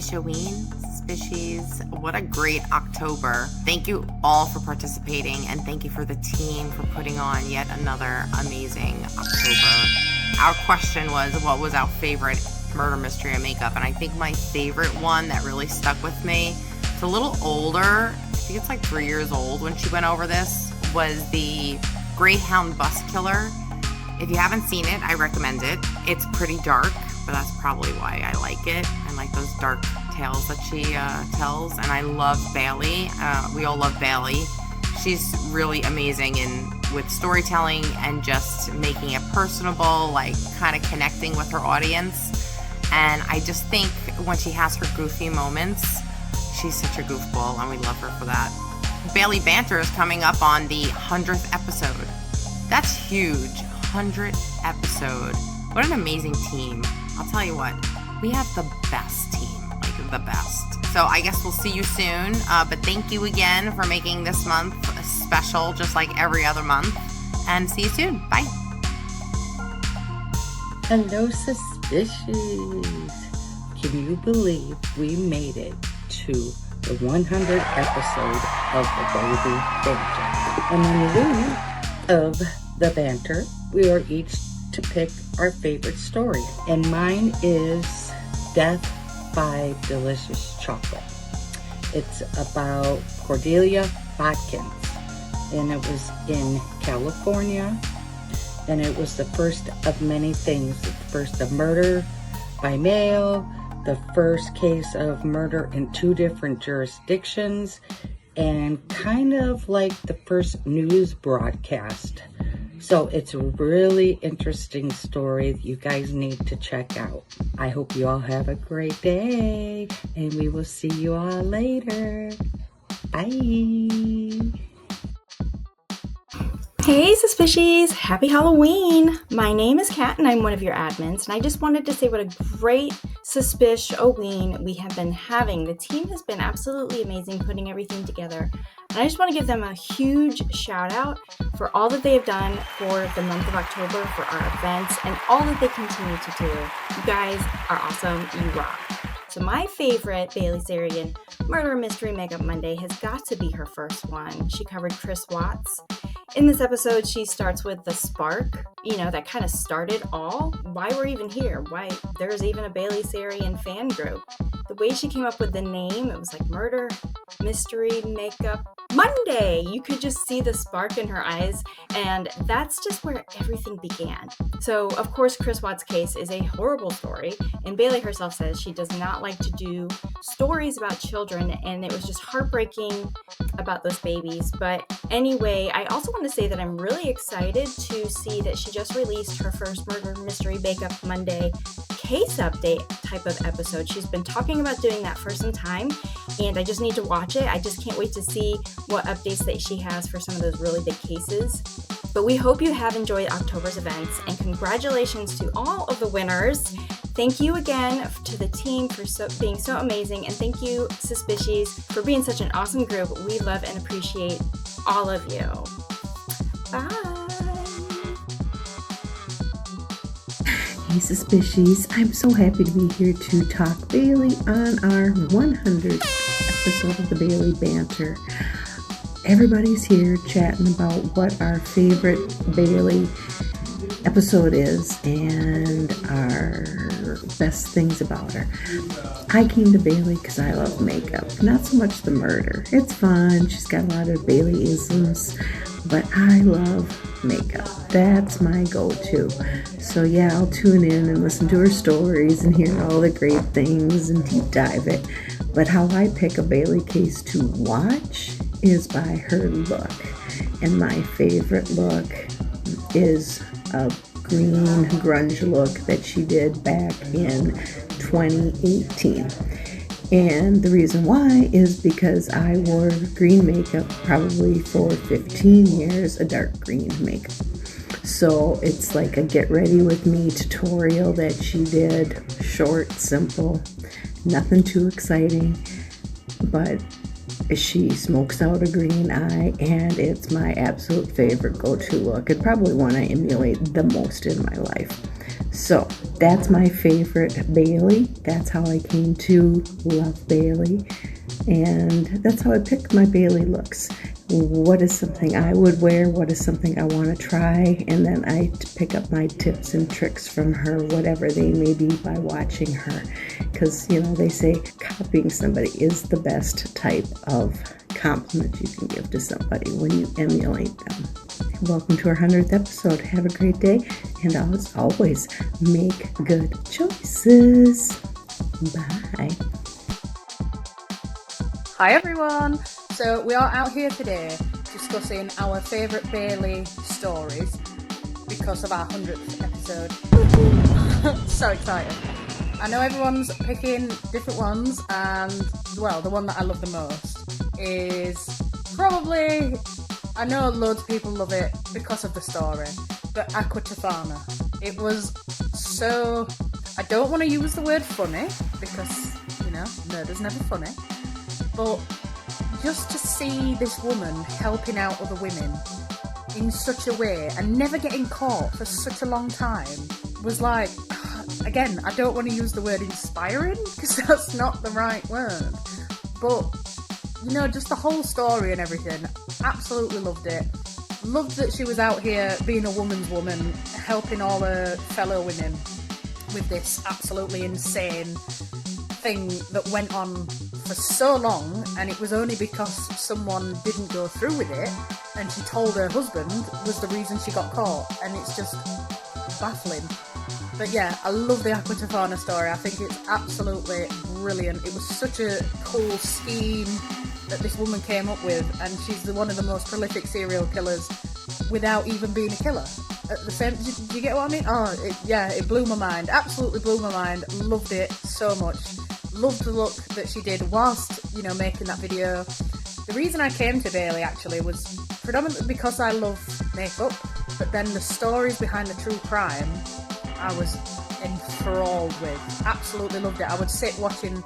Suspicious, Suspicious. What a great October. Thank you all for participating, and thank you for the team for putting on yet another amazing October. Our question was, what was our favorite murder mystery and makeup? And I think my favorite one that really stuck with me, it's a little older, I think it's like 3 years old when she went over this, was the Greyhound Bus Killer. If you haven't seen it, I recommend it. It's pretty dark, but that's probably why I like it. I like those dark tales that she tells, and I love Bailey. We all love Bailey. She's really amazing with storytelling and just making it personable, like kind of connecting with her audience. And I just think when she has her goofy moments, she's such a goofball, and we love her for that. Bailey Banter is coming up on the 100th episode. That's huge. 100th episode. What an amazing team. I'll tell you what, we have the best team, like the best. So I guess we'll see you soon, but thank you again for making this month special, just like every other month, and see you soon. Bye. Hello, Suspicious. Can you believe we made it to the 100th episode of the Bailey Banter? And in the winner of the banter, we are each to pick our favorite story. And mine is Death by Delicious Chocolate. It's about Cordelia Watkins, and it was in California, and it was the first of many things. The first of murder by mail, the first case of murder in 2 different jurisdictions, and kind of like the first news broadcast. So it's a really interesting story that you guys need to check out. I hope you all have a great day, and we will see you all later. Bye. Hey Suspicious, happy Halloween! My name is Kat and I'm one of your admins, and I just wanted to say what a great Suspish-oween we have been having. The team has been absolutely amazing putting everything together, and I just want to give them a huge shout out for all that they have done for the month of October, for our events, and all that they continue to do. You guys are awesome, you rock. So my favorite Bailey Sarian Murder Mystery Makeup Monday has got to be her first one. She covered Chris Watts. In this episode, she starts with the spark, that kind of started all. Why we're even here, why there's even a Bailey Sarian fan group. The way she came up with the name, it was like Murder Mystery Makeup Monday. You could just see the spark in her eyes, and that's just where everything began. So, of course, Chris Watts' case is a horrible story, and Bailey herself says she does not like to do stories about children, and it was just heartbreaking about those babies. But anyway, I also want to say that I'm really excited to see that she just released her first Murder Mystery Makeup Monday case update type of episode. She's been talking about doing that for some time, and I just need to watch it. I just can't wait to see what updates that she has for some of those really big cases. But we hope you have enjoyed October's events, and congratulations to all of the winners. Thank you again to the team for being so amazing, and thank you, Suspicious, for being such an awesome group. We love and appreciate all of you. Bye! Hey Suspicious, I'm so happy to be here to talk Bailey on our 100th episode of the Bailey Banter. Everybody's here chatting about what our favorite Bailey episode is and our best things about her. I came to Bailey because I love makeup, not so much the murder. It's fun, she's got a lot of Bailey-isms, but I love makeup. That's my go-to. So yeah, I'll tune in and listen to her stories and hear all the great things and deep dive it. But how I pick a Bailey case to watch is by her look. And my favorite look is a green grunge look that she did back in 2018. And the reason why is because I wore green makeup probably for 15 years, a dark green makeup. So it's like a get ready with me tutorial that she did, short, simple, nothing too exciting, but she smokes out a green eye, and it's my absolute favorite go-to look, and probably one I emulate the most in my life. So that's my favorite Bailey. That's how I came to love Bailey. And that's how I pick my Bailey looks. What is something I would wear? What is something I want to try? And then I pick up my tips and tricks from her, whatever they may be, by watching her. Because, you know, they say copying somebody is the best type of compliment you can give to somebody when you emulate them. Welcome to our 100th episode. Have a great day. And as always, make good choices. Bye. Hi everyone! So we are out here today discussing our favourite Bailey stories because of our 100th episode. So excited. I know everyone's picking different ones, and well, the one that I love the most is probably, I know loads of people love it because of the story, but Aqua Tofana. It was so, I don't want to use the word funny because, you know, murder's never funny. But just to see this woman helping out other women in such a way and never getting caught for such a long time was like, again, I don't want to use the word inspiring because that's not the right word. But, you know, just the whole story and everything, absolutely loved it. Loved that she was out here being a woman's woman, helping all her fellow women with this absolutely insane thing that went on for so long, and it was only because someone didn't go through with it and she told her husband was the reason she got caught, and it's just baffling. But yeah, I love the Aqua Tofana story. I think it's absolutely brilliant. It was such a cool scheme that this woman came up with, and she's one of the most prolific serial killers without even being a killer. At the same, do you get what I mean? Oh, it blew my mind. Absolutely blew my mind. Loved it so much. Loved the look that she did whilst, you know, making that video. The reason I came to Bailey actually was predominantly because I love makeup, but then the stories behind the true crime I was enthralled with. Absolutely loved it. I would sit watching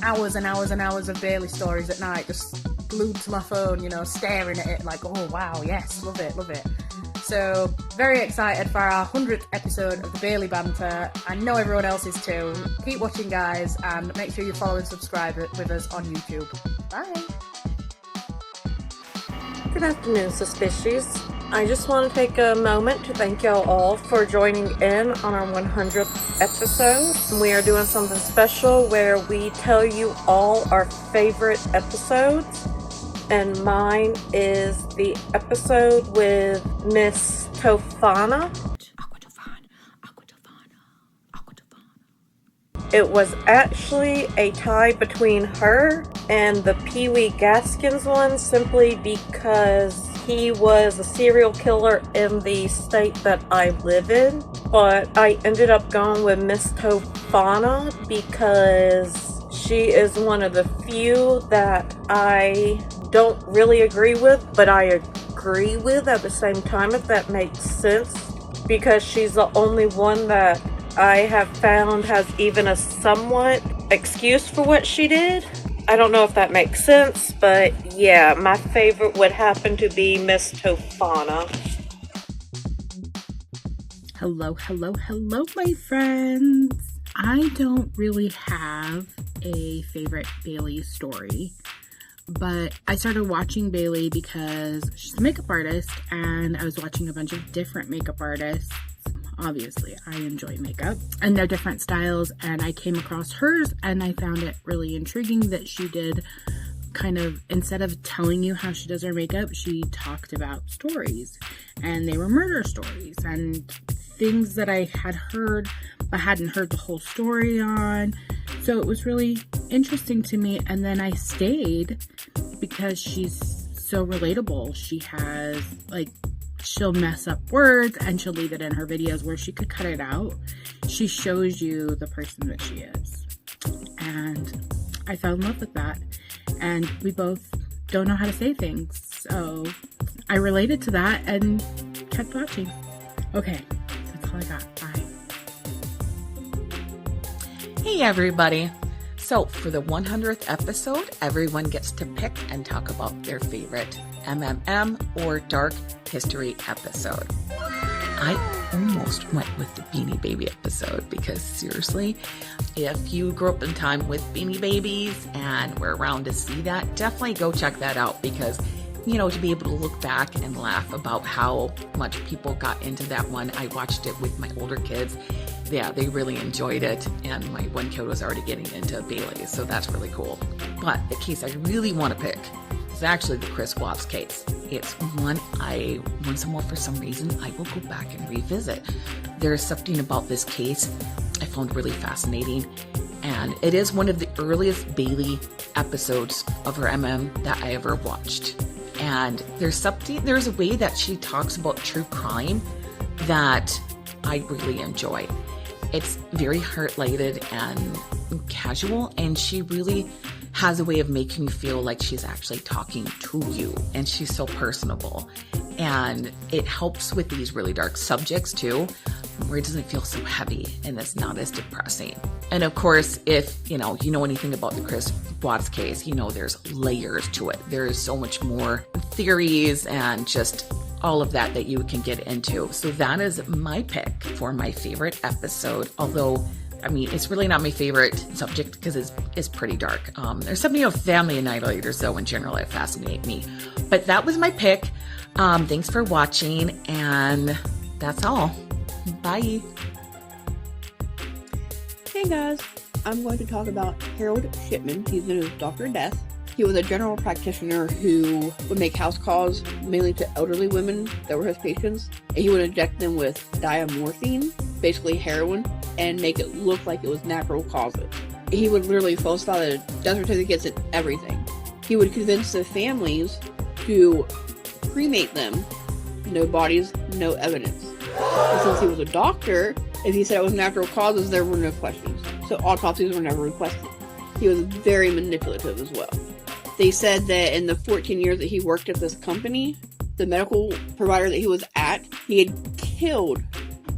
hours and hours and hours of Bailey stories at night, just glued to my phone, you know, staring at it like, oh wow, yes, love it, love it. So, very excited for our 100th episode of the Bailey Banter. I know everyone else is too. Keep watching, guys, and make sure you follow and subscribe with us on YouTube. Bye! Good afternoon, Suspicious. I just want to take a moment to thank y'all all for joining in on our 100th episode. We are doing something special where we tell you all our favorite episodes. And mine is the episode with Miss Tofana. It was actually a tie between her and the Pee Wee Gaskins one, simply because he was a serial killer in the state that I live in. But I ended up going with Miss Tofana because she is one of the few that I don't really agree with, but I agree with at the same time, if that makes sense, because she's the only one that I have found has even a somewhat excuse for what she did. I don't know if that makes sense, but yeah, my favorite would happen to be Miss Tofana. Hello, my friends. I don't really have a favorite Bailey story, but I started watching Bailey because she's a makeup artist, and I was watching a bunch of different makeup artists. Obviously, I enjoy makeup and their different styles, and I came across hers, and I found it really intriguing that she did kind of, instead of telling you how she does her makeup, she talked about stories, and they were murder stories and things that I had heard but hadn't heard the whole story on. So it was really interesting to me, and then I stayed because she's so relatable. She has, like, she'll mess up words and she'll leave it in her videos where she could cut it out. She shows you the person that she is, and I fell in love with that. And we both don't know how to say things, so I related to that and kept watching. Okay, that's all I got. Bye. Hey everybody! So for the 100th episode, everyone gets to pick and talk about their favorite MMM or Dark History episode. I almost went with the Beanie Baby episode because seriously, if you grew up in time with Beanie Babies and were around to see that, definitely go check that out because, you know, to be able to look back and laugh about how much people got into that one. I watched it with my older kids. Yeah, they really enjoyed it, and my one kid was already getting into Bailey, so that's really cool. But the case I really want to pick is actually the Chris Watts case. It's one once more for some reason, I will go back and revisit. There's something about this case I found really fascinating, and it is one of the earliest Bailey episodes of her MM that I ever watched. And there's a way that she talks about true crime that I really enjoy. It's very heart-lighted and casual, and she really has a way of making you feel like she's actually talking to you, and she's so personable. And it helps with these really dark subjects too, where it doesn't feel so heavy and it's not as depressing. And of course, if you know anything about the Chris Watts case, you know there's layers to it. There's so much more theories and just all of that you can get into. So that is my pick for my favorite episode, although I mean, it's really not my favorite subject because it's pretty dark. There's something of family annihilators, though, in general, that fascinate me. But that was my pick. Thanks for watching, and that's all. Bye. Hey guys, I'm going to talk about Harold Shipman. He's known as Dr. Death. He was a general practitioner who would make house calls mainly to elderly women that were his patients, and he would inject them with diamorphine, basically heroin, and make it look like it was natural causes. He would literally falsify the death certificates and everything. He would convince the families to cremate them. No bodies, no evidence. And since he was a doctor, if he said it was natural causes, there were no questions. So autopsies were never requested. He was very manipulative as well. They said that in the 14 years that he worked at this company, the medical provider that he was at, he had killed,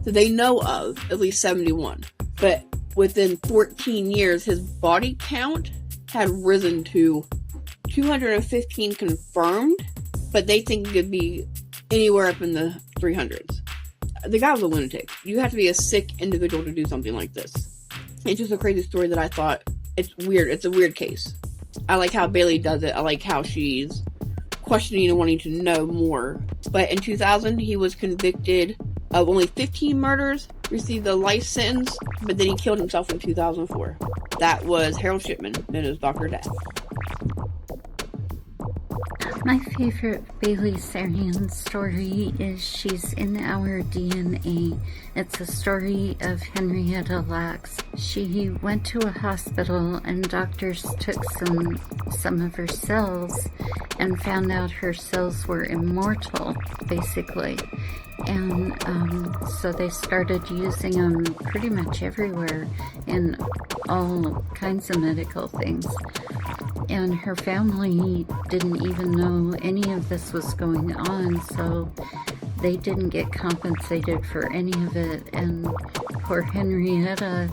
that they know of, at least 71. But within 14 years, his body count had risen to 215 confirmed, but they think it could be anywhere up in the 300s. The guy was a lunatic. You have to be a sick individual to do something like this. It's just a crazy story that I thought, it's weird. It's a weird case. I like how Bailey does it. I like how she's questioning and wanting to know more. But in 2000, he was convicted of only 15 murders, received a life sentence, but then he killed himself in 2004. That was Harold Shipman, known as Dr. Death. My favorite Bailey Sarian story is She's in Our DNA. It's a story of Henrietta Lacks. She went to a hospital and doctors took some of her cells and found out her cells were immortal, basically. And so they started using them pretty much everywhere in all kinds of medical things. And her family didn't even know any of this was going on, so they didn't get compensated for any of it. And poor Henrietta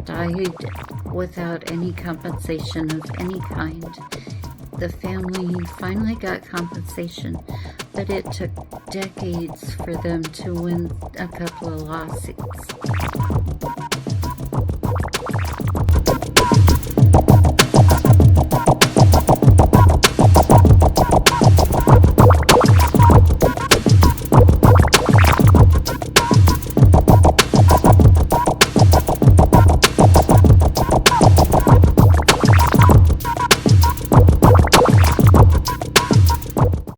died without any compensation of any kind. The family finally got compensation, but it took decades for them to win a couple of lawsuits.